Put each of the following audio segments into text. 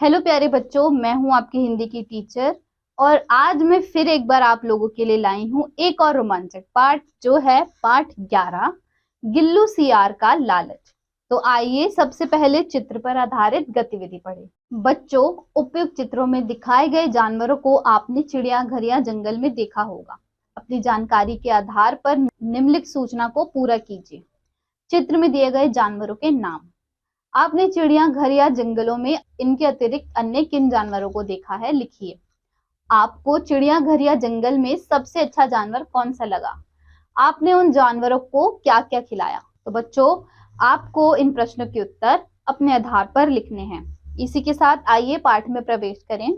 Hello प्यारे बच्चों, मैं हूं आपकी हिंदी की टीचर। और आज मैं फिर एक बार आप लोगों के लिए लाई हूं एक और रोमांचक पाठ, जो है पाठ 11, गिल्लू सियार का लालच। तो आइए सबसे पहले चित्र पर आधारित गतिविधि पढ़ें। बच्चों, उपयुक्त चित्रों में दिखाए गए जानवरों को आपने चिड़ियाघर या जंगल में देखा होगा। अपनी जानकारी के आधार पर निम्नलिखित सूचना को पूरा कीजिए। चित्र में दिए गए जानवरों के नाम। आपने चिड़ियाघर या जंगलों में इनके अतिरिक्त अन्य किन जानवरों को देखा है, लिखिए। आपको चिड़ियाघर या जंगल में सबसे अच्छा जानवर कौन सा लगा? आपने उन जानवरों को क्या क्या खिलाया? तो बच्चों, आपको इन प्रश्नों के उत्तर अपने आधार पर लिखने हैं। इसी के साथ आइए पाठ में प्रवेश करें।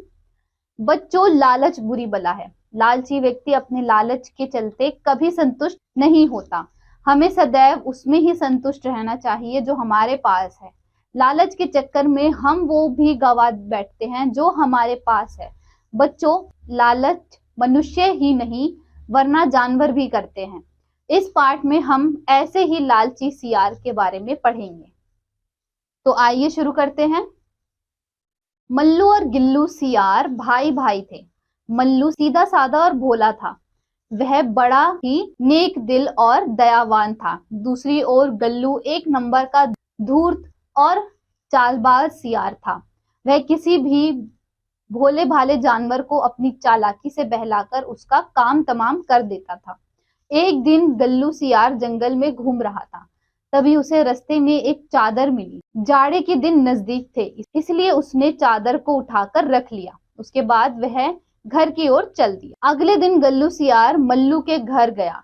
बच्चों, लालच बुरी बला है। लालची व्यक्ति अपने लालच के चलते कभी संतुष्ट नहीं होता। हमें सदैव उसमें ही संतुष्ट रहना चाहिए जो हमारे पास है। लालच के चक्कर में हम वो भी गवा बैठते हैं जो हमारे पास है। बच्चों, लालच मनुष्य ही नहीं वरना जानवर भी करते हैं। इस पाठ में हम ऐसे ही लालची सियार के बारे में पढ़ेंगे। तो आइए शुरू करते हैं। मल्लू और गिल्लू सियार भाई भाई थे। मल्लू सीधा साधा और भोला था। वह बड़ा ही नेक दिल और दयावान था। दूसरी ओर गल्लू एक नंबर का धूर्त और चालबाज सियार था। वह किसी भी भोले भाले जानवर को अपनी चालाकी से बहलाकर उसका काम तमाम कर देता था। एक दिन गल्लू सियार जंगल में घूम रहा था। तभी उसे रास्ते में एक चादर मिली। जाड़े के दिन नजदीक थे, इसलिए उसने चादर को उठाकर रख लिया। उसके बाद वह घर की ओर चल दिया। अगले दिन गल्लू सियार मल्लू के घर गया।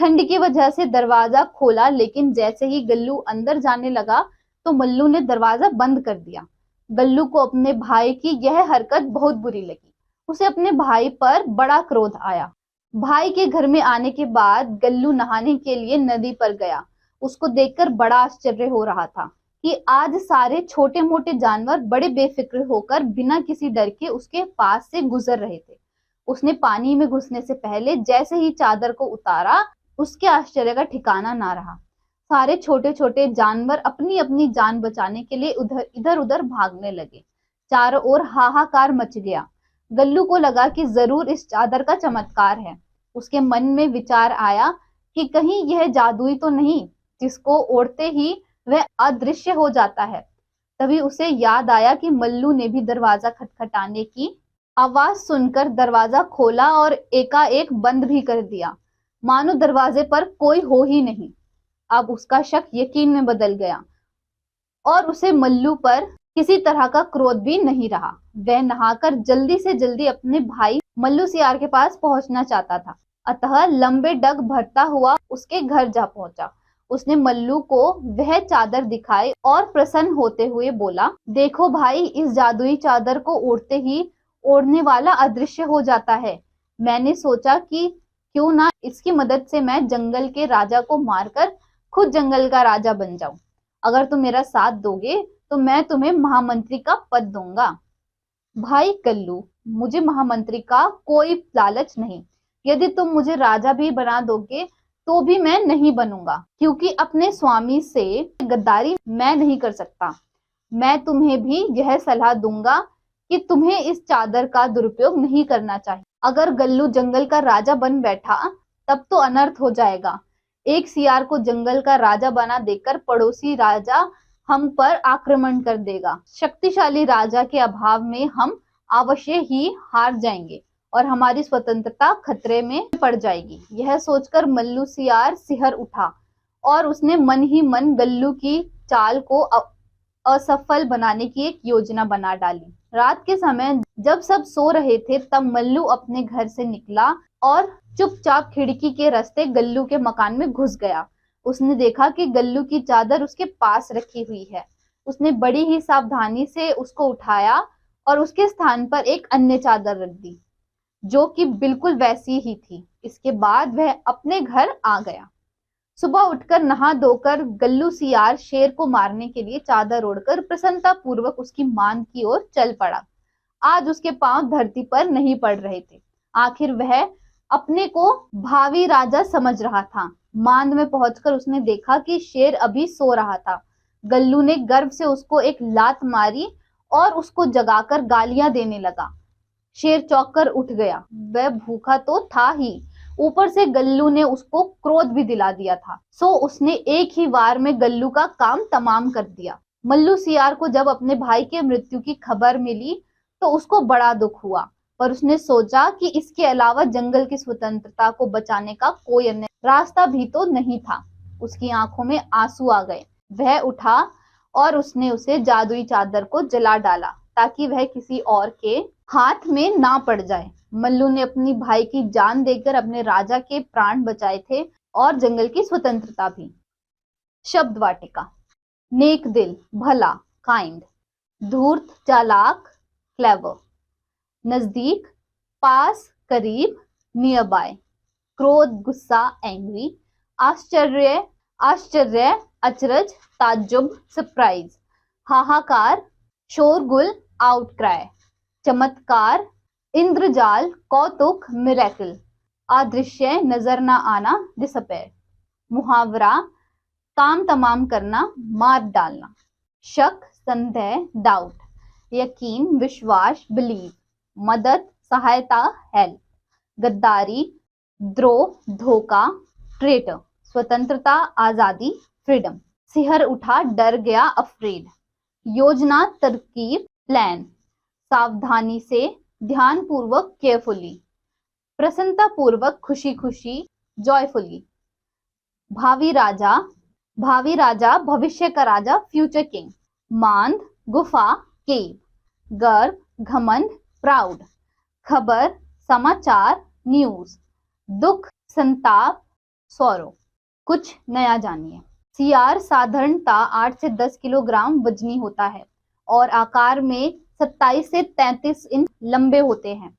ठंड की वजह से दरवाजा खोला, लेकिन जैसे ही गल्लू अंदर जाने लगा तो मल्लू ने दरवाजा बंद कर दिया। गल्लू को अपने भाई की यह हरकत बहुत बुरी लगी। उसे अपने भाई पर बड़ा क्रोध आया। भाई के घर में आने के बाद गल्लू नहाने के लिए नदी पर गया। उसको देखकर बड़ा आश्चर्य हो रहा था कि आज सारे छोटे मोटे जानवर बड़े बेफिक्र होकर बिना किसी डर के उसके पास से गुजर रहे थे। उसने पानी में घुसने से पहले जैसे ही चादर को उतारा, उसके आश्चर्य का ठिकाना ना रहा। सारे छोटे छोटे जानवर अपनी अपनी जान बचाने के लिए इधर उधर भागने लगे। चारों ओर हाहाकार मच गया। गल्लू को लगा कि जरूर इस चादर का चमत्कार है। उसके मन में विचार आया कि कहीं यह जादुई तो नहीं जिसको ओढ़ते ही वह अदृश्य हो जाता है। तभी उसे याद आया कि मल्लू ने भी दरवाजा खटखटाने की आवाज सुनकर दरवाजा खोला और एकाएक बंद भी कर दिया, मानो दरवाजे पर कोई हो ही नहीं। अब उसका शक यकीन में बदल गया और उसे मल्लू पर किसी तरह का क्रोध भी नहीं रहा। वह नहाकर जल्दी से जल्दी अपने भाई मल्लू सियार के पास पहुंचना चाहता था। अतः लंबे डग भरता हुआ उसके घर जा पहुंचा। उसने मल्लू को वह चादर दिखाई और प्रसन्न होते हुए बोला, देखो भाई, इस जादुई चादर को ओढ़ते ही ओढ़ने वाला अदृश्य हो जाता है। मैंने सोचा कि क्यों ना इसकी मदद से मैं जंगल के राजा को मारकर खुद जंगल का राजा बन जाऊं। अगर तुम मेरा साथ दोगे तो मैं तुम्हें महामंत्री का पद दूंगा। भाई गल्लू, मुझे महामंत्री का कोई लालच नहीं। यदि तुम मुझे राजा भी बना दोगे तो भी मैं नहीं बनूंगा, क्योंकि अपने स्वामी से गद्दारी मैं नहीं कर सकता। मैं तुम्हें भी यह सलाह दूंगा कि तुम्हें इस चादर का दुरुपयोग नहीं करना चाहिए। अगर गल्लू जंगल का राजा बन बैठा तब तो अनर्थ हो जाएगा। एक सियार को जंगल का राजा बना देकर पड़ोसी राजा हम पर आक्रमण कर देगा। शक्तिशाली राजा के अभाव में हम अवश्य ही हार जाएंगे और हमारी स्वतंत्रता खतरे में पड़ जाएगी। यह सोचकर मल्लू सियार सिहर उठा और उसने मन ही मन गल्लू की चाल को असफल बनाने की एक योजना बना डाली। रात के समय जब सब सो रहे थे, तब मल्लू अपने घर से निकला और चुपचाप खिड़की के रास्ते गल्लू के मकान में घुस गया। उसने देखा कि गल्लू की चादर उसके पास रखी हुई है। उसने बड़ी ही सावधानी से उसको उठाया और उसके स्थान पर एक अन्य चादर रख दी, जो कि बिल्कुल वैसी ही थी। इसके बाद वह अपने घर आ गया। सुबह उठकर नहा धोकर गल्लू सियार शेर को मारने के लिए चादर ओढ़कर प्रसन्नता पूर्वक उसकी मांद की ओर चल पड़ा। आज उसके पांव धरती पर नहीं पड़ रहे थे। आखिर वह अपने को भावी राजा समझ रहा था। मांद में पहुंचकर उसने देखा कि शेर अभी सो रहा था। गल्लू ने गर्व से उसको एक लात मारी और उसको जगाकर गालियां देने लगा। शेर चौंक कर उठ गया। वह भूखा तो था ही, ऊपर से गल्लू ने उसको क्रोध भी दिला दिया था, सो उसने एक ही वार में गल्लू का काम तमाम कर दिया। मल्लू सियार को जब अपने भाई के मृत्यु की खबर मिली तो उसको बड़ा दुख हुआ, पर उसने सोचा कि इसके अलावा जंगल की स्वतंत्रता को बचाने का कोई अन्य रास्ता भी तो नहीं था। उसकी आंखों में आंसू आ गए। वह उठा और उसने उसे जादुई चादर को जला डाला ताकि वह किसी और के हाथ में ना पड़ जाए। मल्लू ने अपनी भाई की जान देकर अपने राजा के प्राण बचाए थे और जंगल की स्वतंत्रता भी। शब्द वाटिका। नेक दिल, भला, काइंड। धूर्त, चालाक, क्लेवर। नजदीक, पास, करीब, नियर बाय। क्रोध, गुस्सा, एंग्री। आश्चर्य, आश्चर्य, अचरज, ताज्जुब, सरप्राइज। हाहाकार, शोरगुल, आउटक्राई। चमत्कार, इंद्रजाल, कौतुक, मिरेकल। अदृश्य, नजर न आना, डिसअपेयर। मुहावरा, काम तमाम करना, मार डालना। शक, संदेह, डाउट। यकीन, विश्वास, बिलीव। मदद, सहायता, हेल्प। गद्दारी, द्रोह, धोखा, ट्रेटर। स्वतंत्रता, आजादी, फ्रीडम। सिहर उठा, डर गया, अफ्रेड। योजना, तरकीब, प्लान। सावधानी से, ध्यान पूर्वक, केयरफुली। प्रसन्नता पूर्वक, खुशी खुशी, जॉयफुली। भावी राजा, भावी राजा, भविष्य का राजा, फ्यूचर किंग। मांद, गुफा, केव। गर्व, घमंड, प्राउड। खबर, समाचार, न्यूज। दुख, संताप, सौरो। कुछ नया जानिए। सियार साधारणतः 8 से 10 किलोग्राम वजनी होता है और आकार में 27 से 33 इंच लंबे होते हैं।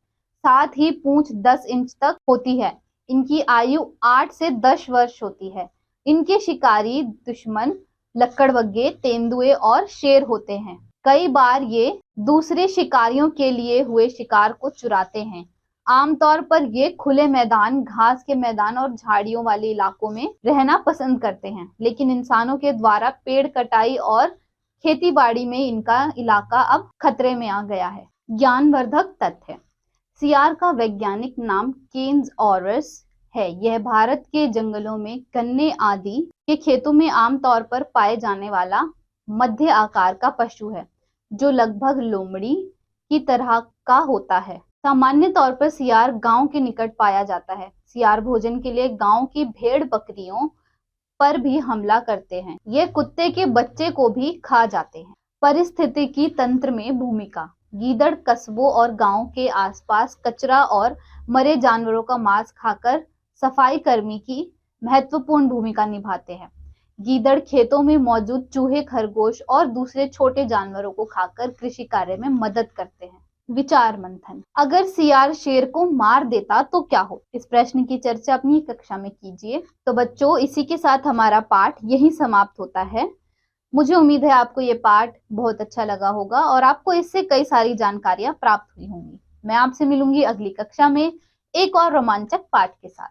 साथ ही पूंछ 10 इंच तक होती है। इनकी आयु 8 से 10 वर्ष होती है। इनके शिकारी दुश्मन लकड़बग्घे, तेंदुए और शेर होते हैं। कई बार ये दूसरे शिकारियों के लिए हुए शिकार को चुराते हैं। आमतौर पर ये खुले मैदान, घास के मैदान और झाड़ियों वाले इलाकों में रहना पसंद करते हैं, लेकिन इंसानों के द्वारा पेड़ कटाई और खेतीबाड़ी में इनका इलाका अब खतरे में आ गया है। ज्ञानवर्धक तथ्य। सियार का वैज्ञानिक नाम केन्स ऑरस है। यह भारत के जंगलों में गन्ने आदि के खेतों में आमतौर पर पाए जाने वाला मध्य आकार का पशु है, जो लगभग लोमड़ी की तरह का होता है। सामान्य तौर पर सियार गांव के निकट पाया जाता है। सियार भोजन के लिए गांव की भेड़ बकरियों पर भी हमला करते हैं। ये कुत्ते के बच्चे को भी खा जाते हैं। पारिस्थितिकी तंत्र में भूमिका। गीदड़ कस्बों और गांव के आसपास कचरा और मरे जानवरों का मांस खाकर सफाई कर्मी की महत्वपूर्ण भूमिका निभाते हैं। गीदड़ खेतों में मौजूद चूहे, खरगोश और दूसरे छोटे जानवरों को खाकर कृषि कार्य में मदद करते हैं। विचार मंथन। अगर सियार शेर को मार देता तो क्या हो? इस प्रश्न की चर्चा अपनी कक्षा में कीजिए। तो बच्चों, इसी के साथ हमारा पाठ यही समाप्त होता है। मुझे उम्मीद है आपको ये पाठ बहुत अच्छा लगा होगा और आपको इससे कई सारी जानकारियां प्राप्त हुई होंगी। मैं आपसे मिलूंगी अगली कक्षा में एक और रोमांचक पाठ के साथ।